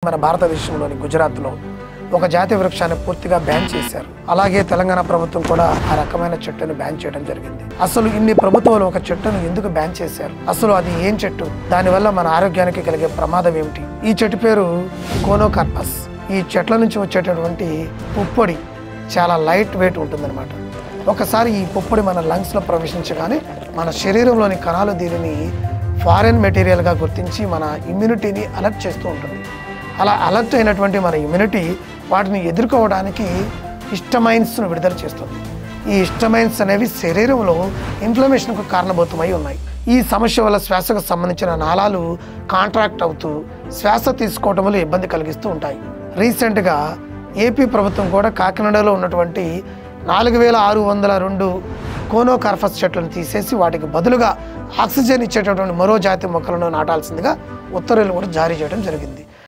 మన భారతదేశంలోని గుజరాత్లో ఒక జాతి వృక్షాన్ని పూర్తిగా బ్యాన్ చేశారు. అలాగే తెలంగాణ ప్రభుత్వం కూడా ఆ రకమైన చెట్టును బ్యాన్ చేయడం జరిగింది. అసలు ఇన్ని ప్రభుత్వాలు ఒక చెట్టును ఎందుకు బ్యాన్ చేశారు? అసలు అది ఏం చెట్టు? దానివల్ల మన ఆరోగ్యానికి కలిగే ప్రమాదం ఏమిటి? ఈ చెట్టు పేరు కోనోకార్పస్. ఈ చెట్ల నుంచి వచ్చేటటువంటి పుప్పొడి చాలా లైట్ వెయిట్ ఉంటుందన్నమాట. ఒకసారి ఈ పుప్పొడి మన లంగ్స్లో ప్రవేశించగానే మన శరీరంలోని కణాలు దీనిని ఫారెన్ మెటీరియల్గా గుర్తించి మన ఇమ్యూనిటీని అలర్ట్ చేస్తూ ఉంటుంది. అలా అలర్ట్ అయినటువంటి మన ఇమ్యూనిటీ వాటిని ఎదుర్కోవడానికి హిస్టమైన్స్ను విడుదల చేస్తుంది. ఈ హిస్టమైన్స్ అనేవి శరీరంలో ఇన్ఫ్లమేషన్కు కారణభూతమై ఉన్నాయి. ఈ సమస్య వల్ల శ్వాసకు సంబంధించిన నాళాలు కాంట్రాక్ట్ అవుతూ శ్వాస తీసుకోవడంలో ఇబ్బంది కలిగిస్తూ ఉంటాయి. రీసెంట్గా ఏపీ ప్రభుత్వం కూడా కాకినాడలో ఉన్నటువంటి 4602 కోనోకార్పస్ చెట్లను తీసేసి వాటికి బదులుగా ఆక్సిజన్ ఇచ్చేటటువంటి మరో జాతి మొక్కలను నాటాల్సిందిగా ఉత్తర్వులు కూడా జారీ చేయడం జరిగింది.